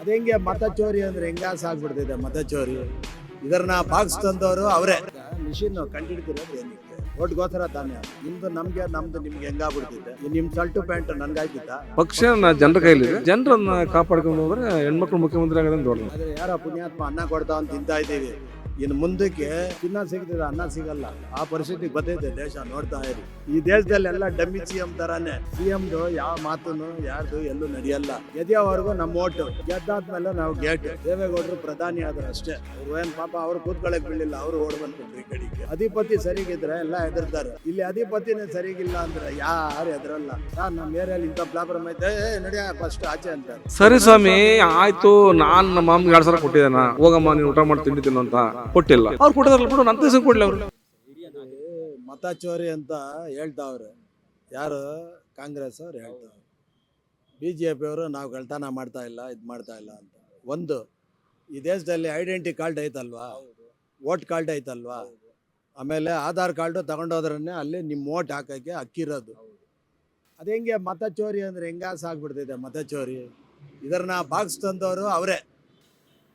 ಅದು ಹೆಂಗೆ ಮತ ಚೋರಿ ಅಂದ್ರೆ ಹೆಂಗಾಸ ಆಗ್ಬಿಡ್ತಿದೆ ಮತ ಚೋರಿ. ಇದನ್ನ ಬಾಕ್ಸ್ ತಂದವರು ಅವರೇ. ಮಿಷಿನ್ ಕಂಡಿಡ್ತಿರೋದು ಏನಕ್ಕೆ? ಓಟ್ಗೋಸ್ಕರ ತಾನೇ. ನಿಮ್ದು ನಮ್ಗೆ, ನಮ್ದು ನಿಮ್ಗೆ ಹೆಂಗಾಗ್ಬಿಡ್ತಿದೆ? ನಿಮ್ ಶರ್ಟು ಪ್ಯಾಂಟ್ ನನ್ಗಾಯ್ತಿತ್ತ? ಪಕ್ಷ ಜನರ ಕೈಲಿದೆ, ಜನರನ್ನ ಕಾಪಾಡ್ಕೊಂಡು ಹೋದ್ರೆ ಹೆಣ್ಮಕ್ಳು ಮುಖ್ಯಮಂತ್ರಿ ಆಗೋದನ್ನ ದೊಡ್ಡದು. ಆದ್ರೆ ಯಾರ ಪುಣ್ಯಾತ್ಮ ಅನ್ನ ಕೊಡ್ತಾ ಅಂತ ತಿಂತಾ ಇದ್ದೀವಿ. ಇನ್ನು ಮುಂದಕ್ಕೆ ಚಿನ್ನ ಸಿಗ್ತದೆ, ಅನ್ನ ಸಿಗಲ್ಲ. ಆ ಪರಿಸ್ಥಿತಿಗೆ ಬಂದೈತೆ ದೇಶ. ನೋಡ್ತಾ ಇರಿ, ಈ ದೇಶದಲ್ಲಿ ಎಲ್ಲ ಡಮ್ಮಿ ಸಿಎಂ ತರಾನೇ. ಸಿಎಂದು ಯಾವ ಮಾತುನು ಯಾರ್ದು ಎಲ್ಲೂ ನಡೆಯಲ್ಲ. ಗೆದ್ದವರೆಗೂ ನಮ್ಮ ಓಟು, ಗೆದ್ದಾದ್ಮೇಲೆ ನಾವು ಗೇಟ್. ದೇವೇಗೌಡರು ಪ್ರಧಾನಿ ಆದ್ರೆ ಅಷ್ಟೇ. ಅವ್ರು ಏನ್ ಪಾಪ ಅವ್ರು ಕೂತ್ಕೊಳ್ಳಕ್ ಬಿಡ್ಲಿಲ್ಲ, ಅವ್ರು ಓಡ್ ಬಂದ್ಬಿಟ್ರು ಈ ಕಡೆಗೆ. ಅಧಿಪತಿ ಸರಿಗಿದ್ರೆ ಎಲ್ಲ ಹೆದರ್ತಾರೆ. ಇಲ್ಲಿ ಅಧಿಪತಿನೇ ಸರಿಗಿಲ್ಲ ಅಂದ್ರೆ ಯಾರು ಹೆದರಲ್ಲ. ನಮ್ಮ ಏರಿಯಲ್ಲಿ ಇಂಥ ಪ್ರಾಬ್ಲಮ್ ಐತೆ, ನಡಿಯ ಫಸ್ಟ್ ಆಚೆ ಅಂತಾರೆ. ಸರಿ ಸ್ವಾಮಿ, ಆಯ್ತು, ನಾನ್ ನಮ್ಮ ಮಾಮ್ಗೆ 2,000 ಕೊಟ್ಟಿದ್ದೇನ, ಹೋಗಮ್ಮ ನೀನು ಊಟ ಮಾಡಿ ತಿಂಡಿ ತಿನ್ನು ಅಂತ ಕೊಟ್ಟಿಲ್ಲ. ಅವ್ರು ಕೊಟ್ಟಿದ್ರಲ್ಲ ಬಿಡು, ನನ್ನ ದಿವಸ ಕೊಡ್ಲಿ ಅವರು. ಮತ ಚೋರಿ ಅಂತ ಹೇಳ್ತಾವ್ರೆ ಯಾರು? ಕಾಂಗ್ರೆಸ್ ಅವ್ರು ಹೇಳ್ತಾವ್ರೆ. BJP ಅವರು ನಾವು ಗಳ್ತನ ಮಾಡ್ತಾ ಇಲ್ಲ, ಇದು ಮಾಡ್ತಾ ಇಲ್ಲ ಅಂತ. ಒಂದು, ಈ ದೇಶದಲ್ಲಿ ಐಡೆಂಟಿ ಕಾರ್ಡ್ ಐತಲ್ವಾ, ವೋಟ್ ಕಾರ್ಡ್ ಐತಲ್ವಾ, ಆಮೇಲೆ ಆಧಾರ್ ಕಾರ್ಡು ತಗೊಂಡೋದ್ರನ್ನೇ ಅಲ್ಲಿ ನಿಮ್ಮ ವೋಟ್ ಹಾಕೋಕ್ಕೆ ಅಕ್ಕಿರೋದು. ಅದು ಹೆಂಗೆ ಮತ ಚೋರಿ ಅಂದರೆ ಹೆಂಗಾಸ ಆಗ್ಬಿಡ್ತಿದೆ ಮತ ಚೋರಿ. ಇದನ್ನ ಬಾಕ್ಸ್ ತಂದವರು ಅವರೇ.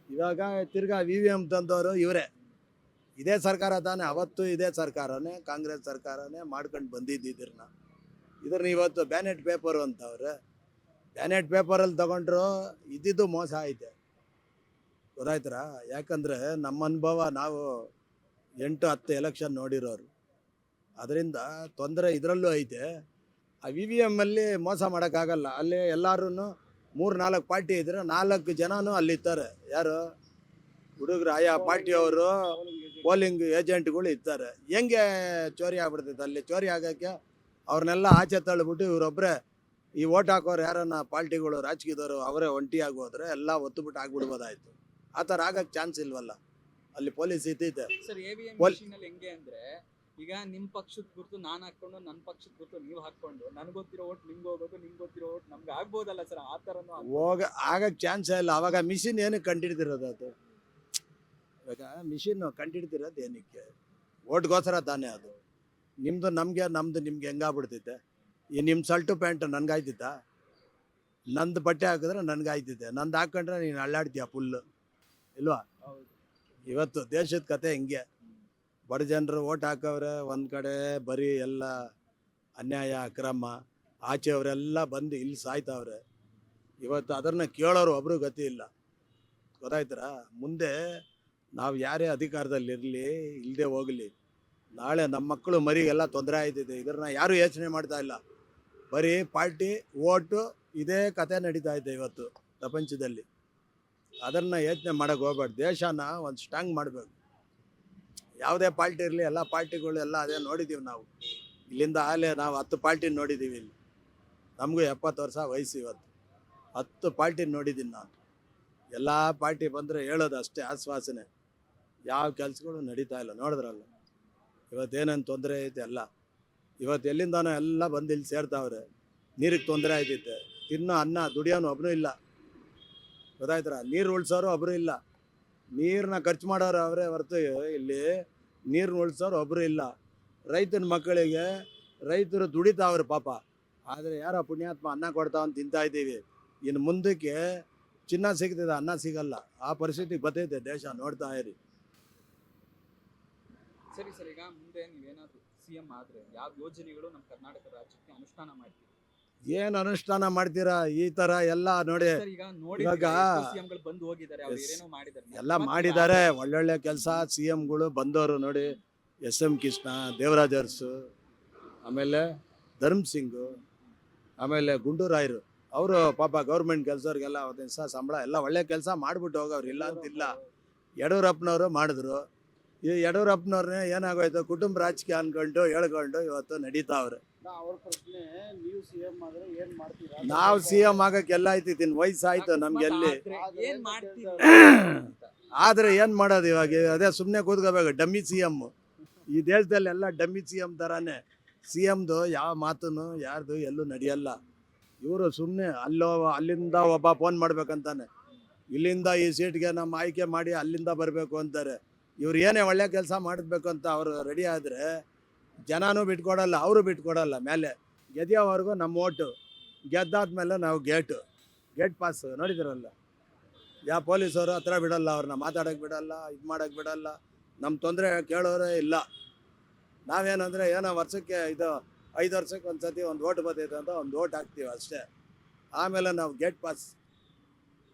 ಇವಾಗ ತಿರ್ಗಾ VVM ತಂದವರು ಇವರೇ. ಇದೇ ಸರ್ಕಾರ ತಾನೇ, ಅವತ್ತು ಇದೇ ಸರ್ಕಾರನೇ, ಕಾಂಗ್ರೆಸ್ ಸರ್ಕಾರನೇ ಮಾಡ್ಕೊಂಡು ಬಂದಿದ್ದಿದ್ರನ್ನ. ಇವತ್ತು ಬ್ಯಾನೆಟ್ ಪೇಪರು ಅಂತವ್ರೆ. ಬ್ಯಾನೆಟ್ ಪೇಪರಲ್ಲಿ ತಗೊಂಡ್ರು ಇದ್ದಿದ್ದು ಮೋಸ ಐತೆ, ಗೊತ್ತಾಯ್ತರ? ಯಾಕಂದರೆ ನಮ್ಮ ಅನುಭವ, ನಾವು 8-10 ಎಲೆಕ್ಷನ್ ನೋಡಿರೋರು. ಅದರಿಂದ ತೊಂದರೆ ಇದರಲ್ಲೂ ಐತೆ. ಆ VVM ಅಲ್ಲಿ ಮೋಸ ಮಾಡೋಕ್ಕಾಗಲ್ಲ. ಅಲ್ಲಿ ಎಲ್ಲರೂ 3-4 ಪಾರ್ಟಿ ಇದ್ರೆ 4 ಜನನೂ ಅಲ್ಲಿರ್ತಾರೆ. ಯಾರು? ಹುಡುಗರು, ಆಯಾ ಪಾರ್ಟಿಯವರು, ಪೋಲಿಂಗ್ ಏಜೆಂಟ್ಗಳು ಇರ್ತಾರೆ. ಹೆಂಗೆ ಚೋರಿ ಆಗ್ಬಿಡ್ತೈತೆ? ಅಲ್ಲಿ ಚೋರಿ ಆಗೋಕ್ಕೆ ಅವ್ರನ್ನೆಲ್ಲ ಆಚೆ ತಳ್ಳಿಬಿಟ್ಟು ಇವರೊಬ್ಬರೇ ಈ ಓಟ್ ಹಾಕೋರು ಯಾರನ್ನ ಪಾರ್ಟಿಗಳು, ರಾಜಕೀಯದವರು ಅವರೇ ಒಂಟಿಯಾಗಿ ಹೋದ್ರೆ ಎಲ್ಲ ಒತ್ತುಬಿಟ್ಟು ಆಗ್ಬಿಡ್ಬೋದಾಯ್ತು. ಆ ಥರ ಆಗಕ್ಕೆ ಚಾನ್ಸ್ ಇಲ್ವಲ್ಲ. ಅಲ್ಲಿ ಪೊಲೀಸ್ ಇತ್ತೈತೆ. ಸರ್, AVM ಮಿಷನ್ ಅಲ್ಲಿ ಹೆಂಗೆ ಅಂದ್ರೆ, ಈಗ ನಿಮ್ ಪಕ್ಷದ ಗುರುತು ನಾನು ಹಾಕೊಂಡು, ನನ್ನ ಪಕ್ಷದ ಗುರುತು ನೀವು ಹಾಕೊಂಡು, ನನ್ಗೆ ಗೊತ್ತಿರೋ ಓಟ್ ನಿಮ್ಗೆ ಹೋಗೋದು, ನಿಮ್ಗೆ ಗೊತ್ತಿರೋ ಓಟ್ ನಮ್ಗೆ ಆಗ್ಬೋದಲ್ಲ ಸರ್? ಆ ಥರನೂ ಆಗಕ್ಕೆ ಚಾನ್ಸೇ ಇಲ್ಲ. ಅವಾಗ ಮಿಷಿನ್ ಏನಕ್ಕೆ ಕಂಡಿಡ್ದಿರೋದು? ಅದು ಇವಾಗ ಮಿಷಿನ್ ಕಂಡಿಡ್ದಿರೋದು ಏನಕ್ಕೆ? ಓಟ್ಗೋಸ್ಕರ ತಾನೇ ಅದು. ನಿಮ್ಮದು ನಮಗೆ, ನಮ್ಮದು ನಿಮ್ಗೆ ಹೆಂಗಾಗ್ಬಿಡ್ತೈತೆ? ಈ ನಿಮ್ಮ ಶರ್ಟು ಪ್ಯಾಂಟ್ ನನ್ಗಾಯ್ತಿತ್ತ? ನಂದು ಬಟ್ಟೆ ಹಾಕಿದ್ರೆ ನನ್ಗಾಯ್ತಿದೆ, ನಂದು ಹಾಕೊಂಡ್ರೆ ನೀನು ಅಳ್ಳಾಡ್ತೀಯ ಫುಲ್ಲು, ಇಲ್ವಾ? ಇವತ್ತು ದೇಶದ ಕತೆ ಹಿಂಗೆ. ಬಡ ಜನರು ಓಟ್ ಹಾಕವ್ರೆ, ಒಂದು ಕಡೆ ಬರೀ ಎಲ್ಲ ಅನ್ಯಾಯ ಅಕ್ರಮ. ಆಚೆಯವರೆಲ್ಲ ಬಂದು ಇಲ್ಲಿ ಸಾಯ್ತಾವ್ರೆ. ಇವತ್ತು ಅದನ್ನು ಕೇಳೋರು ಒಬ್ಬರು ಗತಿ ಇಲ್ಲ, ಗೊತ್ತಾಯ್ತರ? ಮುಂದೆ ನಾವು ಯಾರೇ ಅಧಿಕಾರದಲ್ಲಿರಲಿ ಇಲ್ಲದೆ ಹೋಗಲಿ, ನಾಳೆ ನಮ್ಮ ಮಕ್ಕಳು ಮರಿಗೆಲ್ಲ ತೊಂದರೆ ಆಯ್ತಿದೆ. ಇದನ್ನ ಯಾರೂ ಯೋಚನೆ ಮಾಡ್ತಾ ಇಲ್ಲ. ಬರೀ ಪಾರ್ಟಿ, ಓಟು, ಇದೇ ಕತೆ ನಡೀತಾ ಇದೆ ಇವತ್ತು ಪ್ರಪಂಚದಲ್ಲಿ. ಅದನ್ನು ಯೋಚನೆ ಮಾಡೋಕ್ಕೆ ಹೋಗ್ಬೇಡ. ದೇಶನ ಒಂದು ಸ್ಟ್ರಾಂಗ್ ಮಾಡಬೇಕು. ಯಾವುದೇ ಪಾರ್ಟಿ ಇರಲಿ, ಎಲ್ಲ ಪಾರ್ಟಿಗಳು ಎಲ್ಲ ಅದೇ ನೋಡಿದ್ದೀವಿ ನಾವು. ಇಲ್ಲಿಂದ ಆಲೇ ನಾವು 10 ಪಾರ್ಟಿ ನೋಡಿದ್ದೀವಿ. ಇಲ್ಲಿ ನಮಗೂ 70 ವರ್ಷ ವಯಸ್ಸು. ಇವತ್ತು 10 ಪಾರ್ಟಿ ನೋಡಿದ್ದೀನಿ ನಾನು. ಎಲ್ಲ ಪಾರ್ಟಿ ಬಂದರೆ ಹೇಳೋದು ಅಷ್ಟೇ, ಆಶ್ವಾಸನೆ. ಯಾವ ಕೆಲಸಗಳು ನಡೀತಾ ಇಲ್ಲ. ನೋಡಿದ್ರಲ್ಲ ಇವತ್ತೇನೇನು ತೊಂದರೆ ಐತೆ ಎಲ್ಲ. ಇವತ್ತು ಎಲ್ಲಿಂದಾನೋ ಎಲ್ಲ ಬಂದು ಇಲ್ಲಿ ಸೇರ್ತಾವ್ರೆ. ನೀರಿಗೆ ತೊಂದರೆ ಆಯ್ತೈತೆ. ತಿನ್ನೋ ಅನ್ನ ದುಡಿಯೋನು ಒಬ್ಬನೂ ಇಲ್ಲ, ಗೊತ್ತಾಯ್ತರ? ನೀರು ಉಳಿಸೋರು ಒಬ್ಬರು ಇಲ್ಲ. ನೀರನ್ನ ಖರ್ಚು ಮಾಡೋರು ಅವರೇ ಹೊರತು ಇಲ್ಲಿ ನೀರನ್ನ ಉಳಿಸೋರು ಒಬ್ಬರು ಇಲ್ಲ. ರೈತನ ಮಕ್ಕಳಿಗೆ ರೈತರು ದುಡಿತಾವ್ರೆ ಪಾಪ. ಆದರೆ ಯಾರ ಪುಣ್ಯಾತ್ಮ ಅನ್ನ ಕೊಡ್ತಾವಂತ ತಿಂತಾ ಇದ್ದೀವಿ. ಇನ್ನು ಮುಂದಕ್ಕೆ ಚಿನ್ನ ಸಿಗ್ತದೆ, ಅನ್ನ ಸಿಗಲ್ಲ. ಆ ಪರಿಸ್ಥಿತಿಗೆ ಬರ್ತೈತೆ ದೇಶ. ನೋಡ್ತಾ ಇರಿ. ಸರಿ ಸರ್, ಈಗ ಮುಂದೆ ನೀವೇನಾದ್ರು CM ಆದ್ರೆ ಯಾವ ಯೋಜನೆಗಳು ನಮ್ಮ ಕರ್ನಾಟಕ ರಾಜ್ಯಕ್ಕೆ ಅನುಷ್ಠಾನ ಮಾಡ್ತೀವಿ? ಏನು ಅನುಷ್ಠಾನ ಮಾಡ್ತೀರಾ? ಈ ಥರ ಎಲ್ಲ ನೋಡಿ, ಇವಾಗ CMಗಳು ಬಂದು ಹೋಗಿದ್ದಾರೆ, ಅವ್ರು ಏನೇನೋ ಮಾಡಿದ್ದಾರೆ, ಎಲ್ಲ ಮಾಡಿದ್ದಾರೆ. ಒಳ್ಳೊಳ್ಳೆ ಕೆಲಸ CMಗಳು ಬಂದವರು ನೋಡಿ. SM ಕೃಷ್ಣ, ದೇವರಾಜ್ ಅರಸು, ಆಮೇಲೆ ಧರ್ಮ್ ಸಿಂಗು, ಆಮೇಲೆ ಗುಂಡೂರಾಯರು. ಅವರು ಪಾಪ ಗೌರ್ಮೆಂಟ್ ಕೆಲಸವ್ರಿಗೆಲ್ಲ ದಿವಸ ಸಂಬಳ ಎಲ್ಲ ಒಳ್ಳೆ ಕೆಲಸ ಮಾಡಿಬಿಟ್ಟು ಹೋಗವ್ರು, ಇಲ್ಲ ಅಂತಿಲ್ಲ. ಯಡಿಯೂರಪ್ಪನವರು ಮಾಡಿದ್ರು. ಈ ಯಡಿಯೂರಪ್ಪನವ್ರನ್ನೇ ಏನಾಗೋಯ್ತು, ಕುಟುಂಬ ರಾಜಕೀಯ ಅನ್ಕೊಂಡು ಹೇಳ್ಕೊಂಡು ಇವತ್ತು ನಡೀತಾವ್ರೆ. ನಾವು CM ಆಗಕ್ಕೆ ಎಲ್ಲ ಆಯ್ತಿದ್ದೀನಿ, ವಯಸ್ಸಾಯ್ತು ನಮ್ಗೆ. ಎಲ್ಲಿ ಆದ್ರೆ ಏನ್ ಮಾಡೋದು ಇವಾಗ? ಅದೇ ಸುಮ್ಮನೆ ಕೂತ್ಕೋಬೇಕು. Dummy CM. ಈ ದೇಶದಲ್ಲಿ ಎಲ್ಲ ಡಮ್ಮಿ CM ತರಾನೇ. CMದು ಯಾವ ಮಾತುನು ಯಾರ್ದು ಎಲ್ಲೂ ನಡೆಯಲ್ಲ. ಇವರು ಸುಮ್ಮನೆ ಅಲ್ಲಿಂದ ಒಬ್ಬ ಫೋನ್ ಮಾಡ್ಬೇಕಂತಾನೆ, ಇಲ್ಲಿಂದ ಈ ಸೀಟ್ಗೆ ನಮ್ಮ ಆಯ್ಕೆ ಮಾಡಿ ಅಲ್ಲಿಂದ ಬರಬೇಕು ಅಂತಾರೆ. ಇವ್ರು ಏನೇ ಒಳ್ಳೆ ಕೆಲಸ ಮಾಡಬೇಕು ಅಂತ ಅವರು ರೆಡಿ ಆದರೆ ಜನನೂ ಬಿಟ್ಕೊಡಲ್ಲ, ಅವರು ಬಿಟ್ಕೊಡಲ್ಲ. ಮೇಲೆ ಗೆದ್ದವರೆಗೂ ನಮ್ಮ ಓಟು, ಗೆದ್ದಾದ್ಮೇಲೆ ನಾವು ಗೇಟ್ ಪಾಸ್. ನೋಡಿದಿರಲ್ಲ, ಯಾವ ಪೊಲೀಸವರು ಹತ್ರ ಬಿಡಲ್ಲ, ಅವ್ರನ್ನ ಮಾತಾಡೋಕ್ಕೆ ಬಿಡಲ್ಲ, ಇದು ಮಾಡೋಕ್ಕೆ ಬಿಡಲ್ಲ. ನಮ್ಮ ತೊಂದರೆ ಕೇಳೋರೇ ಇಲ್ಲ. ನಾವೇನಂದರೆ ಏನೋ ವರ್ಷಕ್ಕೆ ಇದು 5 ವರ್ಷಕ್ಕೆ ಒಂದು ಸತಿ ಒಂದು ಓಟ್ ಬರ್ತೈತೆ ಅಂತ ಒಂದು ಓಟ್ ಹಾಕ್ತೀವಿ ಅಷ್ಟೇ. ಆಮೇಲೆ ನಾವು ಗೇಟ್ ಪಾಸ್,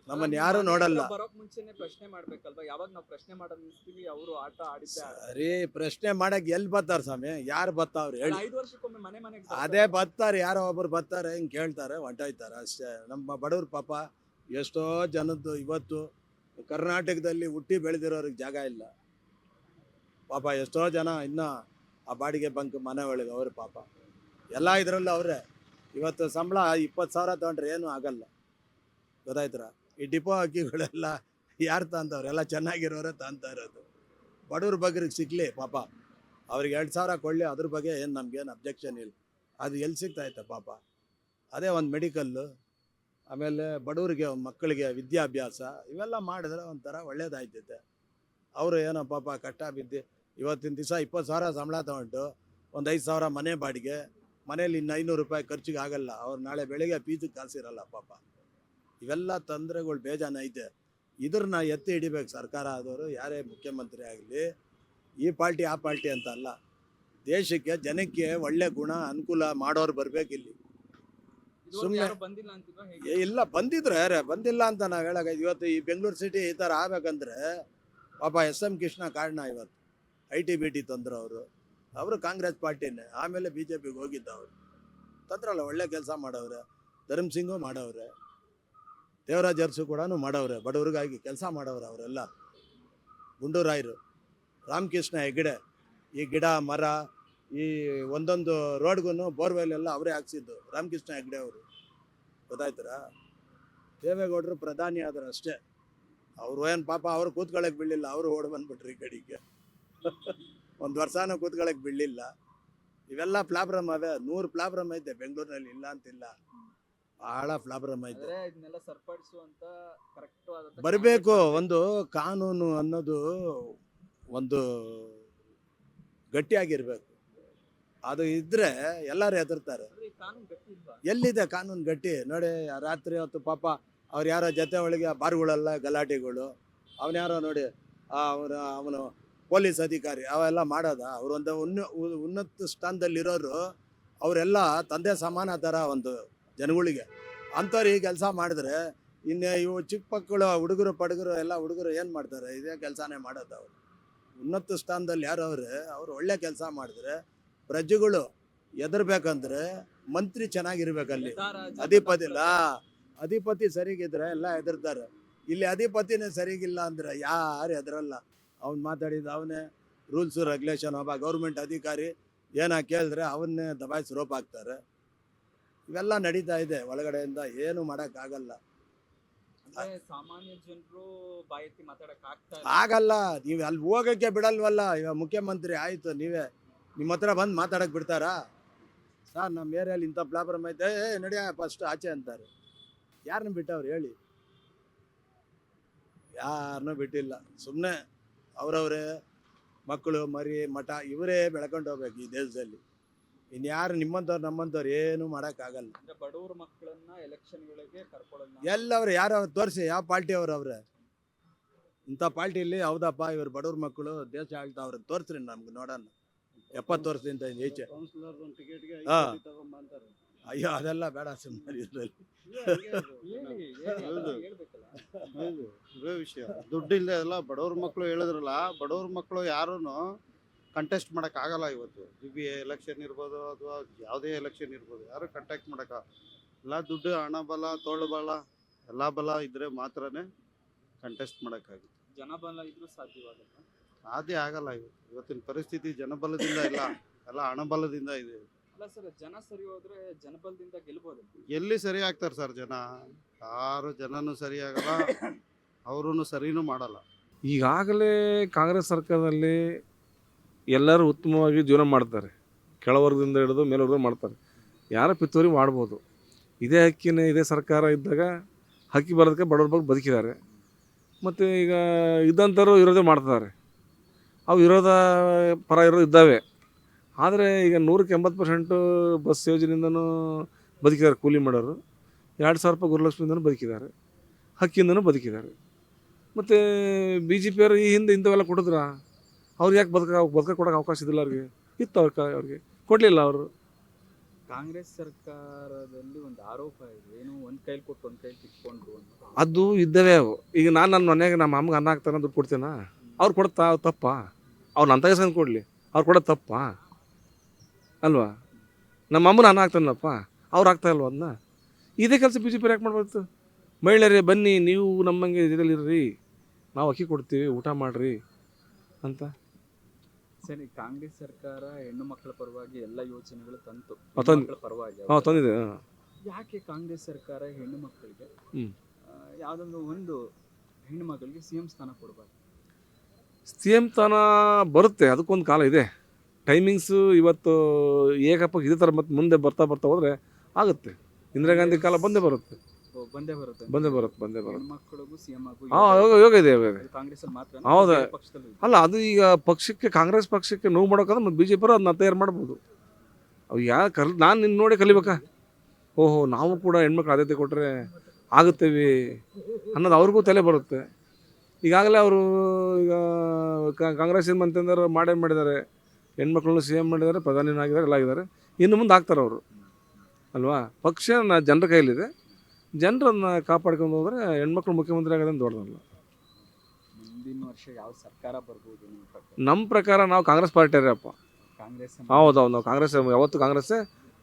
ನಮ್ಮನ್ನು ಯಾರೂ ನೋಡಲ್ಲ. ಬರೋಕ್ ಮುಂಚೆನೆ ಪ್ರಶ್ನೆ ಮಾಡ್ಬೇಕಲ್ವಾ? ಯಾವಾಗ ನಾವು ಪ್ರಶ್ನೆ ಮಾಡೋದು ನಿಲ್ಸ್ತೀವಿ, ಅವರು ಆಟ ಆಡಿದ್ದೆ ಸರಿ, ಪ್ರಶ್ನೆ ಮಾಡಕ್ಕೆ ಎಲ್ಲಿ ಬರ್ತಾರೆ ಸ್ವಾಮಿ? ಯಾರು ಬರ್ತಾವ್ರು ಹೇಳಿ? 5 ವರ್ಷಕ್ಕೊಮ್ಮೆ ಮನೆಗೆ ಅದೇ ಬರ್ತಾರೆ, ಯಾರೋ ಒಬ್ರು ಬರ್ತಾರೆ, ಹಿಂಗೆ ಕೇಳ್ತಾರೆ, ಹೊಂಟೋಯ್ತಾರೆ ಅಷ್ಟೇ. ನಮ್ಮ ಬಡವ್ರ ಪಾಪ ಎಷ್ಟೋ ಜನದ್ದು ಇವತ್ತು ಕರ್ನಾಟಕದಲ್ಲಿ ಹುಟ್ಟಿ ಬೆಳೆದಿರೋರಿಗೆ ಜಾಗ ಇಲ್ಲ ಪಾಪ. ಎಷ್ಟೋ ಜನ ಇನ್ನೂ ಆ ಬಾಡಿಗೆ ಬಂಕ್ ಮನೆ ಒಳಗೆ ಅವ್ರ ಪಾಪ ಎಲ್ಲ ಇದರಲ್ಲೂ ಅವರೇ. ಇವತ್ತು ಸಂಬಳ 20,000 ತೊಗೊಂಡ್ರೆ ಏನೂ ಆಗಲ್ಲ, ಗೊತ್ತಾಯ್ತರ? ಈ ಡಿಪೋ ಅಕ್ಕಿಗಳೆಲ್ಲ ಯಾರು ತಂತವ್ರು? ಎಲ್ಲ ಚೆನ್ನಾಗಿರೋರೆ ತಂತ ಇರೋದು. ಬಡವ್ರ ಬಗ್ರಿಗೆ ಸಿಗಲಿ ಪಾಪ, ಅವ್ರಿಗೆ 2,000 ಕೊಡಲಿ, ಅದ್ರ ಬಗ್ಗೆ ಏನು ನಮಗೇನು ಅಬ್ಜೆಕ್ಷನ್ ಇಲ್ಲ. ಅದು ಎಲ್ಲಿ ಸಿಗ್ತಾಯಿತ್ತೆ ಪಾಪ? ಅದೇ ಒಂದು ಮೆಡಿಕಲ್ಲು, ಆಮೇಲೆ ಬಡವರಿಗೆ ಮಕ್ಕಳಿಗೆ ವಿದ್ಯಾಭ್ಯಾಸ, ಇವೆಲ್ಲ ಮಾಡಿದ್ರೆ ಒಂಥರ ಒಳ್ಳೇದಾಯ್ತೈತೆ. ಅವರು ಏನೋ ಪಾಪ ಕಷ್ಟ ಬಿದ್ದು ಇವತ್ತಿನ ದಿವಸ 20,000 ಸಂಬಳ ತೊಗೊಂಡು ಒಂದು 5,000 ಮನೆ ಬಾಡಿಗೆ, ಮನೇಲಿ ಇನ್ನು 500 ರೂಪಾಯಿ ಖರ್ಚಿಗೆ ಆಗಲ್ಲ. ಅವ್ರು ನಾಳೆ ಬೆಳಿಗ್ಗೆ ಫೀಸಿಗೆ ಕಾಸಿರಲ್ಲ ಪಾಪ. ಇವೆಲ್ಲ ತೊಂದರೆಗಳು ಬೇಜಾನ ಐತೆ. ಇದ್ರನ್ನ ಎತ್ತಿ ಹಿಡಿಬೇಕು ಸರ್ಕಾರ ಆದವರು, ಯಾರೇ ಮುಖ್ಯಮಂತ್ರಿ ಆಗಲಿ. ಈ ಪಾರ್ಟಿ ಆ ಪಾರ್ಟಿ ಅಂತ ಅಲ್ಲ, ದೇಶಕ್ಕೆ ಜನಕ್ಕೆ ಒಳ್ಳೆ ಗುಣ ಅನುಕೂಲ ಮಾಡೋರು ಬರಬೇಕಿಲ್ಲಿ. ಸುಮ್ಮನೆ ಬಂದಿಲ್ಲ ಅಂತಿಲ್ವಾ? ಹೇಗೆ? ಇಲ್ಲ, ಬಂದಿದ್ರೆ ಬಂದಿಲ್ಲ ಅಂತ ನಾವು ಹೇಳೋಕೆ. ಇವತ್ತು ಈ ಬೆಂಗಳೂರು ಸಿಟಿ ಈ ಥರ ಆಗ್ಬೇಕಂದ್ರೆ ಪಾಪ SM ಕೃಷ್ಣ ಕಾರಣ. ಇವತ್ತು IT BT ತಂದ್ರು ಅವರು ಕಾಂಗ್ರೆಸ್ ಪಾರ್ಟಿನೇ, ಆಮೇಲೆ BJPಗೆ ಹೋಗಿದ್ದವರು. ತಂದ್ರಲ್ಲ, ಒಳ್ಳೆ ಕೆಲಸ ಮಾಡವ್ರೆ. ಧರ್ಮ್ ಸಿಂಗು ಮಾಡವ್ರೆ, ದೇವರಾಜ್ ಅರಸು ಕೂಡ ಮಾಡವ್ರೆ, ಬಡವ್ರಿಗಾಗಿ ಕೆಲಸ ಮಾಡವ್ರೆ ಅವರೆಲ್ಲ. ಗುಂಡೂರಾಯರು, ರಾಮಕೃಷ್ಣ ಹೆಗಡೆ, ಈ ಗಿಡ ಮರ ಈ ಒಂದೊಂದು ರೋಡ್ಗೂ ಬೋರ್ವೆಲ್ ಎಲ್ಲ ಅವರೇ ಹಾಕ್ಸಿದ್ದು ರಾಮಕೃಷ್ಣ ಹೆಗಡೆ ಅವರು, ಗೊತ್ತಾಯ್ತರ? ದೇವೇಗೌಡರು ಪ್ರಧಾನಿ ಆದ್ರೆ ಅಷ್ಟೇ. ಅವರು ಏನು ಪಾಪ ಅವ್ರು ಕೂತ್ಕೊಳ್ಳೋಕೆ ಬಿಡಲಿಲ್ಲ, ಅವರು ಓಡ್ ಬಂದ್ಬಿಟ್ರು ಈ ಕಡೆಗೆ. ಒಂದು ವರ್ಷನೂ ಕೂತ್ಕೊಳ್ಳೋಕೆ ಬಿಡಲಿಲ್ಲ. ಇವೆಲ್ಲ ಪ್ರಾಬ್ಲಮ್ ಅವೇ, 100 ಪ್ರಾಬ್ಲಮ್ ಐತೆ ಬೆಂಗಳೂರಿನಲ್ಲಿ, ಇಲ್ಲ ಅಂತಿಲ್ಲ, ಭಾಳ ಪ್ರಾಬ್ಲಮ್ ಐತೆ. ಇದನ್ನೆಲ್ಲ ಸರಿಪಡಿಸುವಂತ ಕರೆಕ್ಟ್ ಬರಬೇಕು. ಒಂದು ಕಾನೂನು ಅನ್ನೋದು ಒಂದು ಗಟ್ಟಿಯಾಗಿರ್ಬೇಕು. ಅದು ಇದ್ರೆ ಎಲ್ಲರೂ ಹೆದರ್ತಾರೆ. ಕಾನೂನು ಗಟ್ಟಿ ಇಲ್ವಾ? ಎಲ್ಲಿದೆ ಕಾನೂನು ಗಟ್ಟಿ? ನೋಡಿ, ರಾತ್ರಿ ಹೊತ್ತು ಪಾಪ ಅವ್ರು ಯಾರೋ ಜೊತೆ ಒಳಗೆ ಬಾರ್ಗಳೆಲ್ಲ ಗಲಾಟೆಗಳು, ಅವನ್ಯಾರೋ ನೋಡಿ ಅವನು ಪೊಲೀಸ್ ಅಧಿಕಾರಿ ಅವೆಲ್ಲ ಮಾಡೋದ? ಅವರೊಂದು ಉನ್ನತ ಸ್ಥಾನದಲ್ಲಿರೋರು, ಅವರೆಲ್ಲ ತಂದೆ ಸಮಾನ ಥರ ಒಂದು ಜನಗಳಿಗೆ. ಅಂಥವ್ರು ಈ ಕೆಲಸ ಮಾಡಿದ್ರೆ ಇನ್ನು ಇವು ಚಿಕ್ಕ ಮಕ್ಕಳು ಹುಡುಗರು ಪಡುಗರು ಎಲ್ಲ ಹುಡುಗರು ಏನು ಮಾಡ್ತಾರೆ? ಇದೇ ಕೆಲಸನೇ ಮಾಡೋದು. ಅವರು ಉನ್ನತ ಸ್ಥಾನದಲ್ಲಿ ಯಾರು ಅವರು ಒಳ್ಳೆ ಕೆಲಸ ಮಾಡಿದ್ರೆ ಪ್ರಜೆಗಳು ಎದರ್ಬೇಕಂದ್ರೆ ಮಂತ್ರಿ ಚೆನ್ನಾಗಿರ್ಬೇಕಲ್ಲಿ. ಅಧಿಪತಿ ಸರಿಗಿದ್ರೆ ಎಲ್ಲ ಎದುರ್ತಾರೆ. ಇಲ್ಲಿ ಅಧಿಪತಿನೇ ಸರಿಗಿಲ್ಲ ಅಂದ್ರೆ ಯಾರು ಎದುರಲ್ಲ. ಅವ್ನು ಮಾತಾಡಿದ ಅವನೇ ರೂಲ್ಸು ರೆಗ್ಯುಲೇಷನ್. ಒಬ್ಬ ಗೌರ್ಮೆಂಟ್ ಅಧಿಕಾರಿ ಏನ ಕೇಳಿದ್ರೆ ಅವನ್ನೇ ದಬಾಯಿಸಿ ರೋಪ್ ಹಾಕ್ತಾರೆ. ಇವೆಲ್ಲ ನಡೀತಾ ಇದೆ ಒಳಗಡೆಯಿಂದ, ಏನು ಮಾಡೋಕ್ಕಾಗಲ್ಲ. ಸಾಮಾನ್ಯ ಜನರು ಬಾಯತ್ತಿ ಮಾತಾಡಕ್ ಆಗಲ್ಲ. ನೀವು ಅಲ್ಲಿ ಹೋಗೋಕ್ಕೆ ಬಿಡಲ್ವಲ್ಲ. ಇವಾಗ ಮುಖ್ಯಮಂತ್ರಿ ಆಯಿತು, ನೀವೇ ನಿಮ್ಮ ಹತ್ರ ಬಂದು ಮಾತಾಡೋಕೆ ಬಿಡ್ತಾರಾ? ಸರ್ ನಮ್ಮ ಏರಿಯಲ್ಲಿ ಇಂಥ ಪ್ರಾಬ್ಲಮ್ ಐತೆ, ನಡಿಯ ಫಸ್ಟ್ ಆಚೆ ಅಂತಾರೆ. ಯಾರನ್ನ ಬಿಟ್ಟವ್ರು ಹೇಳಿ? ಯಾರನ್ನೂ ಬಿಟ್ಟಿಲ್ಲ. ಸುಮ್ಮನೆ ಅವರವರೇ ಮಕ್ಕಳು ಮರಿ ಮಠ ಇವರೇ ಬೆಳ್ಕೊಂಡು ಹೋಗ್ಬೇಕು ಈ ದೇಶದಲ್ಲಿ. ಇನ್ಯಾರು ನಿಮ್ಮಂಥವ್ರು ನಮ್ಮಂಥವ್ರು ಏನೂ ಮಾಡೋಕ್ಕಾಗಲ್ಲ. ಬಡವ್ರ ಮಕ್ಕಳನ್ನ ಎಲೆಕ್ಷನ್ಗಳಿಗೆ ಕರ್ಕೊಳ್ಳಲ್ಲ. ಎಲ್ಲವ್ರು ಯಾರವ್ರು ತೋರಿಸಿ, ಯಾವ ಪಾರ್ಟಿಯವ್ರು ಅವ್ರೆ? ಇಂಥ ಪಾರ್ಟಿಯಲ್ಲಿ ಹೌದಪ್ಪ ಇವ್ರು ಬಡವ್ರ ಮಕ್ಕಳು ದೇಶ ಆಳ್ತಾವ್ರೆ ತೋರಿಸ್ರಿ ನಮ್ಗೆ ನೋಡೋಣ. 70 ವರ್ಷದಿಂದ ಈಚೆ. ಹಾಂ, ಅಯ್ಯೋ ಅದೆಲ್ಲ ಬೇಡ, ಸುಮ್ಮನೆ ಇದರಲ್ಲಿ ಇದೇ ವಿಷಯ. ದುಡ್ಡಿಲ್ಲದೆ ಎಲ್ಲ ಬಡವ್ರ ಮಕ್ಕಳು ಹೇಳಿದ್ರಲ್ಲ, ಬಡವ್ರ ಮಕ್ಕಳು ಯಾರೂ ಕಂಟೆಸ್ಟ್ ಮಾಡೋಕ್ಕಾಗಲ್ಲ. ಇವತ್ತು BBA ಎಲೆಕ್ಷನ್ ಇರ್ಬೋದು ಅಥವಾ ಯಾವುದೇ ಎಲೆಕ್ಷನ್ ಇರ್ಬೋದು, ಯಾರು ಕಂಟೆಕ್ಟ್ ಮಾಡೋಕ್ಕಾಗಲ್ಲ. ಎಲ್ಲ ದುಡ್ಡು, ಹಣ ಬಲ, ತೋಳು ಬಲ ಎಲ್ಲ ಬಲ ಇದ್ರೆ ಮಾತ್ರನೇ ಕಂಟೆಸ್ಟ್ ಮಾಡೋಕ್ಕಾಗುತ್ತೆ. ಜನಬಲ ಇದ್ರೂ ಸಾಧ್ಯವಾಗಲ್ಲ. ಸಾಧ್ಯ ಆಗಲ್ಲ. ಇವತ್ತಿನ ಪರಿಸ್ಥಿತಿ ಜನಬಲದಿಂದ ಇಲ್ಲ, ಎಲ್ಲ ಹಣಬಲದಿಂದ ಇದೆ. ಅಲ್ಲ ಸರ್, ಜನ ಸರಿ ಹೋದ್ರೆ ಜನಬಲದಿಂದ ಗೆಲ್ಬೋದು. ಎಲ್ಲಿ ಸರಿ ಆಗ್ತಾರೆ ಸರ್ ಜನ? ಯಾರು ಜನನೂ ಸರಿ ಆಗಲ್ಲ, ಅವ್ರೂ ಸರಿನೂ ಮಾಡಲ್ಲ. ಈಗಾಗಲೇ ಕಾಂಗ್ರೆಸ್ ಸರ್ಕಾರದಲ್ಲಿ ಎಲ್ಲರೂ ಉತ್ತಮವಾಗಿ ಜೀವನ ಮಾಡ್ತಾರೆ. ಕೆಳವರ್ಗದಿಂದ ಹಿಡಿದು ಮೇಲ್ವರ್ಗ ಮಾಡ್ತಾರೆ. ಯಾರ ಪಿತ್ತೂರಿ ಮಾಡ್ಬೋದು. ಇದೇ ಇದೇ ಸರ್ಕಾರ ಇದ್ದಾಗ ಹಕ್ಕಿ ಬರೋದಕ್ಕೆ ಬಡವ್ರ ಬಗ್ಗೆ ಬದುಕಿದ್ದಾರೆ. ಮತ್ತು ಈಗ ಇದ್ದಂಥವ್ರು ವಿರೋಧ ಮಾಡ್ತಿದ್ದಾರೆ. ಅವು ವಿರೋಧ ಪರ ಇರೋದು ಇದ್ದಾವೆ. ಆದರೆ ಈಗ 100% ಬಸ್ ಯೋಜನೆಯಿಂದನೂ ಬದುಕಿದ್ದಾರೆ ಕೂಲಿ ಮಾಡೋರು. 2,000 ರೂಪಾಯಿ ಗುರುಲಕ್ಷ್ಮಿಯಿಂದನೂ ಬದುಕಿದ್ದಾರೆ, ಹಕ್ಕಿಯಿಂದನೂ ಬದುಕಿದ್ದಾರೆ. ಮತ್ತು ಬಿ ಜೆ ಪಿಯವರು ಈ ಹಿಂದೆ ಇಂಥವೆಲ್ಲ ಕೊಟ್ಟಿದ್ರ ಅವ್ರಿಗೆ ಯಾಕೆ ಬದುಕ ಕೊಡೋಕೆ ಅವಕಾಶ ಇದ್ದಿಲ್ಲ ಅವ್ರಿಗೆ, ಇತ್ತು ಅವ್ರಿಗೆ ಕೊಡಲಿಲ್ಲ ಅವರು. ಕಾಂಗ್ರೆಸ್ ಸರ್ಕಾರದಲ್ಲಿ ಒಂದು ಆರೋಪ ಇದೆ, ಏನು ಒಂದ್ ಕೈಲಿ ಕೊಟ್ಟು ಒಂದ್ ಕೈಲಿ ಕಿತ್ಕೊಂಡ್ರು ಅಂತ. ಅದು ಇದ್ದವೇ ಅವು. ಈಗ ನಾನು ನನ್ನ ಮನೆಗೆ ನಮ್ಮ ಅಮ್ಮಗೆ ಅನ್ನ ಹಾಕ್ತಾನೆ ದುಡ್ಡು ಕೊಡ್ತೀನ, ಅವ್ರು ಕೊಡ್ತಾ ತಪ್ಪ? ಅವ್ರು ನನ್ನ ತಗಸ್ಕೊಂಡು ಕೊಡಲಿ, ಅವ್ರು ಕೊಡೋದು ತಪ್ಪ ಅಲ್ವಾ? ನಮ್ಮ ಅಮ್ಮನ ಅನ್ನ ಹಾಕ್ತಾನಪ್ಪ, ಅವ್ರು ಆಗ್ತಾ ಇಲ್ವ ಅದನ್ನ? ಇದೇ ಕೆಲಸ ಬಿ ಜೆ ಪಿ ಯಾಕೆ ಮಾಡ್ಬಾರ್ದು? ಮಹಿಳೆಯರೇ ಬನ್ನಿ, ನೀವು ನಮ್ಮಂಗೆ ಜೊತೆಲಿರ್ರಿ, ನಾವು ಅಕ್ಕಿ ಕೊಡ್ತೀವಿ, ಊಟ ಮಾಡಿರಿ ಅಂತ. ಸರಿ, ಕಾಂಗ್ರೆಸ್ ಸರ್ಕಾರ ಹೆಣ್ಣು ಮಕ್ಕಳ ಪರವಾಗಿ ಎಲ್ಲ ಯೋಜನೆಗಳು ತಂತು, ತಂದು- ಮಕ್ಕಳ ಪರವಾಗಿ. ಹಾಂ ತಂದಿದೆ. ಯಾಕೆ ಕಾಂಗ್ರೆಸ್ ಸರ್ಕಾರ ಹೆಣ್ಣು ಮಕ್ಕಳಿಗೆ ಹ್ಮ್. ಯಾವ್ದೊಂದು ಒಂದು ಹೆಣ್ಣು ಮಕ್ಕಳಿಗೆ CM ಸ್ಥಾನ ಕೊಡಬಾರ್ದು? ಸಿ ಎಮ್ ಸ್ಥಾನ ಬರುತ್ತೆ, ಅದಕ್ಕೊಂದು ಕಾಲ ಇದೆ, ಟೈಮಿಂಗ್ಸು. ಇವತ್ತು ಏಕಪ್ಪ ಇದೇ ಥರ ಮತ್ತೆ ಮುಂದೆ ಬರ್ತಾ ಹೋದರೆ ಆಗುತ್ತೆ. ಇಂದಿರಾ ಗಾಂಧಿ ಕಾಲ ಬಂದೇ ಬರುತ್ತೆ. ಬಂದೇ ಬರುತ್ತೆ. ಹೆಣ್ಣು ಮಕ್ಕಳಿಗೂ CM ಆಗು ಹಾಂ, ಯೋಗ ಇದೆ. ಕಾಂಗ್ರೆಸ್ ಅಲ್ಲಿ ಮಾತ್ರ? ಹೌದಾ? ಪಕ್ಷದಲ್ಲೂ ಇದೆ. ಅಲ್ಲ, ಅದು ಈಗ ಪಕ್ಷಕ್ಕೆ, ಕಾಂಗ್ರೆಸ್ ಪಕ್ಷಕ್ಕೆ ನೋವು ಮಾಡೋಕ್ಕಾದ್ರೆ ಮತ್ತು ಬಿ ಜೆ ಪಿಯವರು ಅದನ್ನ ತಯಾರು ಮಾಡ್ಬೋದು. ಅವು ನಾನು ನಿನ್ನ ನೋಡಿ ಕಲಿಬೇಕಾ? ಓಹೋ, ನಾವು ಕೂಡ ಹೆಣ್ಮಕ್ಳು ಆದ್ಯತೆ ಕೊಟ್ಟರೆ ಆಗುತ್ತೇವೆ ಅನ್ನೋದು ಅವ್ರಿಗೂ ತಲೆ ಬರುತ್ತೆ. ಈಗಾಗಲೇ ಅವರು ಈಗ ಕಾಂಗ್ರೆಸ್ ಮಂತ್ರಿಯವರು ಮಾಡಿದ್ದಾರೆ, ಹೆಣ್ಮಕ್ಳನ್ನು CM ಮಾಡಿದ್ದಾರೆ, ಪ್ರಧಾನಿನಾಗಿದ್ದಾರೆ, ಎಲ್ಲ ಆಗಿದ್ದಾರೆ. ಇನ್ನು ಮುಂದೆ ಆಗ್ತಾರೆ ಅವರು ಅಲ್ವಾ? ಪಕ್ಷ ಜನರ ಕೈಲಿದೆ, ಜನರನ್ನು ಕಾಪಾಡ್ಕೊಂಡು ಹೋದರೆ ಹೆಣ್ಮಕ್ಳು ಮುಖ್ಯಮಂತ್ರಿ ಆಗೋದೇನು ದೊಡ್ಡದಲ್ಲ. ಮುಂದಿನ ವರ್ಷ ಯಾವ ಸರ್ಕಾರ ಬರ್ಬೋದು ನಿಮ್ಮ ಪ್ರಕಾರ? ನಮ್ಮ ಪ್ರಕಾರ ನಾವು ಕಾಂಗ್ರೆಸ್ ಪಾರ್ಟಿಯರೇ ಅಪ್ಪ. ಕಾಂಗ್ರೆಸ್ ಹೌದು, ನಾವು ಕಾಂಗ್ರೆಸ್, ಯಾವತ್ತು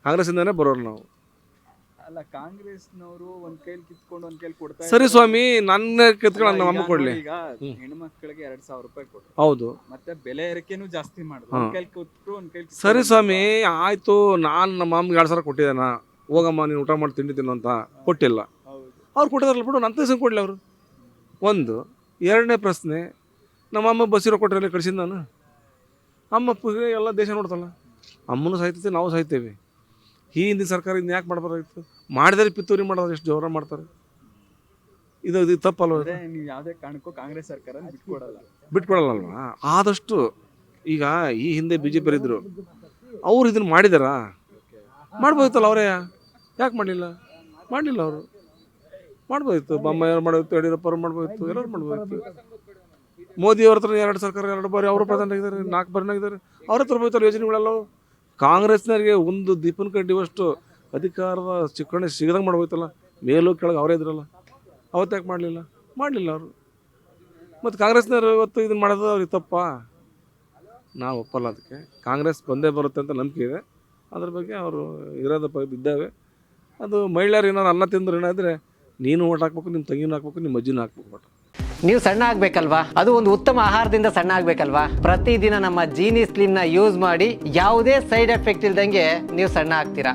ಕಾಂಗ್ರೆಸ್ಸಿಂದನೇ ಬರೋರು ನಾವು. ಅಲ್ಲ, ಕಾಂಗ್ರೆಸ್ನವರು ಒಂದ್ ಕೈಲಿ ಕಿತ್ಕೊಂಡು ಒಂದ್ ಕೈಲಿ ಕೊಡ್ತಾ ಸರಿ ಇದ್ದಾರೆ. ಸ್ವಾಮಿ, ನನ್ನ ಕಿತ್ಕೊಂಡು ನಮ್ಮ ಅಮ್ಮ ಕೊಡಲಿ. ಈಗ ಹೆಣ್ಮಕ್ಳಿಗೆ 2,000 ರೂಪಾಯಿ ಕೊಟ್ರು, ಹೌದು. ಮತ್ತೆ ಬೆಲೆ ಏರಿಕೆನೂ ಜಾಸ್ತಿ ಮಾಡಿದ್ರು. ಒಂದ್ ಕೈಲಿ ಕೊಟ್ರು ಒಂದ್ ಕೈಲಿ ಸರಿ ಸ್ವಾಮಿ, ಆಯಿತು. ನಾನು ನಮ್ಮ ಅಮ್ಮಗೆ 2,000 ಕೊಟ್ಟಿದ್ದೇನಾ? ಹೋಗಮ್ಮ ನೀನು ಊಟ ಮಾಡಿ ತಿಂಡಿ ತಿನ್ನು ಅಂತ ಕೊಟ್ಟಿಲ್ಲ. ಹೌದು. ಅವ್ರು ಕೊಟ್ಟಿದಾರಲ್ಲ ಬಿಡು, ನನ್ನ ತಗಸ್ಕೊಂಡು ಕೊಡಲಿ ಅವರು. ಒಂದು. ಎರಡನೇ ಪ್ರಶ್ನೆ, ನಮ್ಮ ಅಮ್ಮ ಬಸ್ಸಿರೋ ಕೊಟ್ಟರೆ ಕಳಿಸಿದ್ದು ನಾನು. ಅಮ್ಮಪ್ಪಿಗೆ ಎಲ್ಲ ದೇಶ ನೋಡ್ತಲ್ಲ, ಅಮ್ಮನೂ ಸಾಯ್ತೈತೆ, ನಾವು ಸಾಯ್ತೇವೆ. ಈ ಹಿಂದಿನ ಸರ್ಕಾರ ಇದನ್ನ ಯಾಕೆ ಮಾಡಬಾರ್ದಾಗಿತ್ತು? ಮಾಡಿದರೆ ಪಿತ್ತೂರಿ ಮಾಡೋದು ಎಷ್ಟು ಜೋರ ಮಾಡ್ತಾರೆ. ಇದು ತಪ್ಪಲ್ವ? ಅದೇ, ನೀವು ಯಾವ್ದೇ ಕಾರಣಕ್ಕೂ ಕಾಂಗ್ರೆಸ್ ಸರ್ಕಾರ ಬಿಟ್ಕೊಡಲ್ಲಲ್ವಾ? ಆದಷ್ಟು ಈಗ ಈ ಹಿಂದೆ ಬಿ ಜೆ ಪಿ ಇದ್ರು, ಅವ್ರು ಇದನ್ನು ಮಾಡಿದಾರಾ? ಮಾಡ್ಬೋದಿತ್ತಲ್ಲ ಅವರೇ, ಯಾಕೆ ಮಾಡಲಿಲ್ಲ ಅವರು? ಮಾಡ್ಬೋದಿತ್ತು. ಬೊಮ್ಮಾಯಿಯವ್ರು ಮಾಡೋದಿತ್ತು, ಯಡಿಯೂರಪ್ಪವ್ರು ಮಾಡ್ಬೋದಿತ್ತು, ಎಲ್ಲರೂ ಮಾಡ್ಬೋದಿತ್ತು. ಮೋದಿಯವ್ರ ಹತ್ರ 2 ಸರ್ಕಾರ 2 ಬಾರಿ ಅವರು ಪ್ರಧಾನಿ ಆಗಿದ್ದಾರೆ, 4 ಬಾರಿನ ಆಗಿದ್ದಾರೆ. ಅವ್ರ ಹತ್ರ ಹೋಯ್ತಲ್ಲ ಯೋಜನೆಗಳೆಲ್ಲವೂ. ಕಾಂಗ್ರೆಸ್ನವರಿಗೆ ಒಂದು ದೀಪನ ಕಡ್ಡಿವಷ್ಟು ಅಧಿಕಾರದ ಚಿಕ್ಕಣೆ ಸಿಗದಂಗೆ ಮಾಡ್ಬೋಯ್ತಲ್ಲ. ಮೇಲೂ ಕೆಳಗೆ ಅವರೇ ಇದ್ರಲ್ಲ, ಅವತ್ತು ಯಾಕೆ ಮಾಡಲಿಲ್ಲ ಅವರು? ಮತ್ತು ಕಾಂಗ್ರೆಸ್ನವ್ರು ಇವತ್ತು ಇದನ್ನು ಮಾಡೋದು ಅವ್ರಿಗೆ ತಪ್ಪ? ನಾವು ಒಪ್ಪಲ್ಲ. ಅದಕ್ಕೆ ಕಾಂಗ್ರೆಸ್ ಬಂದೇ ಬರುತ್ತೆ ಅಂತ ನಂಬಿಕೆ ಇದೆ. ಅದ್ರ ಬಗ್ಗೆ ಅವರು ಇರೋದ ಇದ್ದಾವೆ. ಅದು ಮಹಿಳೆಯರು ಏನಾದ್ರು ಅನ್ನ ತಿಂದ್ರೆ ಏನಾದರೆ ನೀನು ಓಟ್ ಹಾಕ್ಬೇಕು, ನಿಮ್ಮ ತಂಗಿನೂ ಹಾಕ್ಬೇಕು, ನಿಮ್ಮ ಅಜ್ಜಿನೂ ಹಾಕ್ಬೇಕು ಓಟ್. ನೀವು ಸಣ್ಣ ಆಗ್ಬೇಕಲ್ವಾ? ಅದು ಒಂದು ಉತ್ತಮ ಆಹಾರದಿಂದ ಸಣ್ಣ ಆಗ್ಬೇಕಲ್ವಾ? ಪ್ರತಿದಿನ ನಮ್ಮ ಜೀನಿ ಸ್ಲಿಮ್ನ ಯೂಸ್ ಮಾಡಿ ಯಾವುದೇ ಸೈಡ್ ಎಫೆಕ್ಟ್ ಇಲ್ದಂಗೆ ನೀವು ಸಣ್ಣ ಆಗ್ತೀರಾ.